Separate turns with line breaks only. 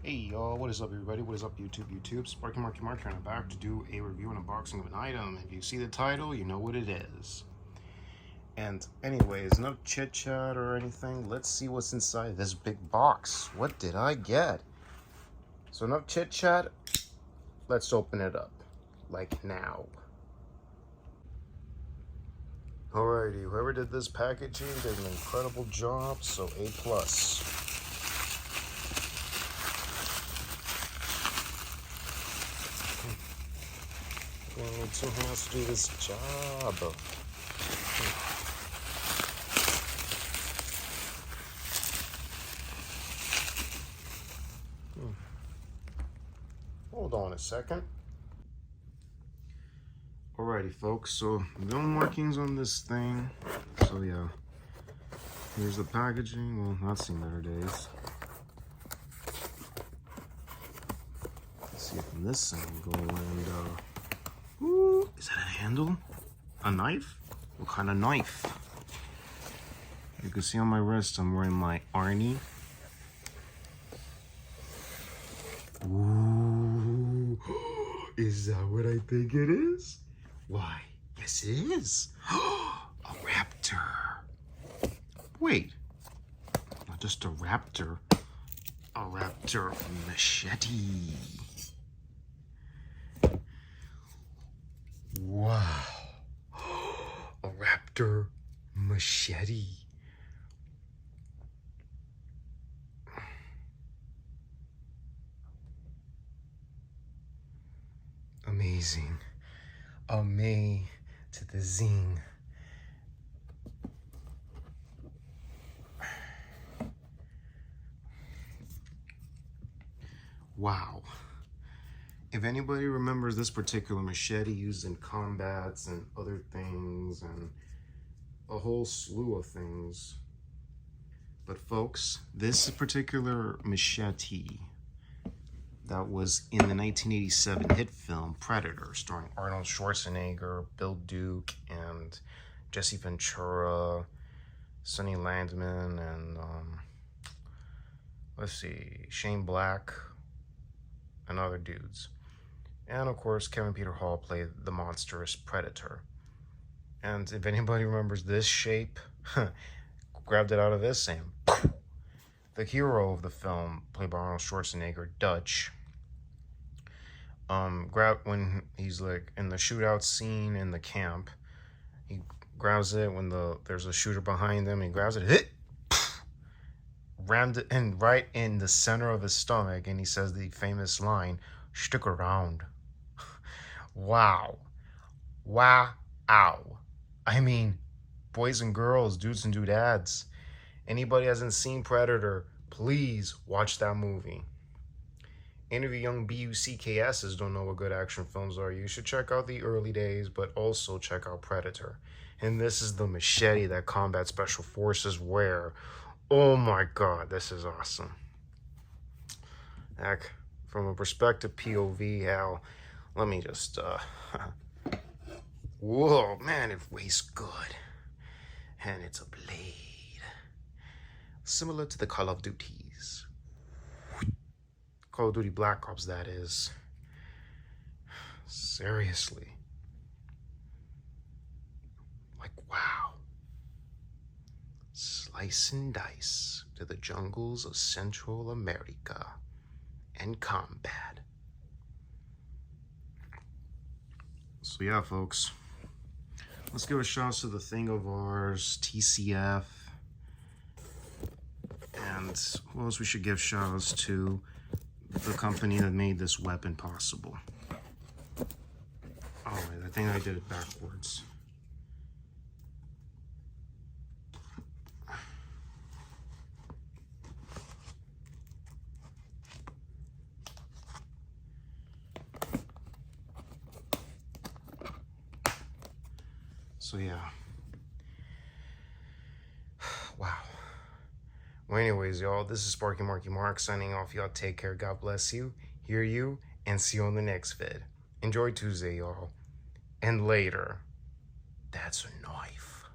Hey y'all, what is up everybody? What is up YouTube? Sparky Marky Mark trying back to do a review and unboxing of an item. If you see the title, you know what it is. And anyways, no chit chat or anything. Let's see what's inside this big box. What did I get? So enough chit chat. Let's open it up. Like now. Alrighty, whoever did this packaging did an incredible job, so A+. I need 2 hands to do this job. Hold on a second. Alrighty, folks. So no markings on this thing. So yeah, here's the packaging. Well, not seen better days. Let's see it from this angle. And ooh, is that a handle? A knife? What kind of knife? You can see on my wrist, I'm wearing my Arnie. Ooh, is that what I think it is? Why, yes it is. A raptor. Wait, not just a raptor machete. Wow, a raptor machete. Amazing. Amazing to the zing. Wow. If anybody remembers this particular machete used in combats and other things and a whole slew of things. But folks, this particular machete that was in the 1987 hit film Predator, starring Arnold Schwarzenegger, Bill Duke, and Jesse Ventura, Sonny Landman, and let's see, Shane Black, and other dudes. And of course, Kevin Peter Hall played the monstrous Predator. And if anybody remembers this shape, grabbed it out of this and the hero of the film, played by Arnold Schwarzenegger, Dutch, when he's like in the shootout scene in the camp, he grabs it when there's a shooter behind him. He grabs it, rammed it in right in the center of his stomach, and he says the famous line, "Stick around." Wow, wow. I mean, boys and girls, dudes and dudettes, anybody hasn't seen Predator, please watch that movie. Any of you young BUCKSs don't know what good action films are, you should check out the early days, but also check out Predator. And this is the machete that combat special forces wear. Oh my god, this is awesome. Heck, from a perspective POV, hell, let me just, whoa, man, it weighs good. And it's a blade. Similar to the Call of Duties. Call of Duty Black Ops, that is. Seriously. Like, wow. Slice and dice to the jungles of Central America and combat. So yeah, folks. Let's give a shout out to the thing of ours, TCF. And who else we should give shout outs to? The company that made this weapon possible. Oh wait, I think I did it backwards. So yeah. Wow. Well, anyways, y'all, this is Sparky Marky Mark signing off. Y'all take care. God bless you, hear you, and see you on the next vid. Enjoy Tuesday, y'all. And later, that's a knife.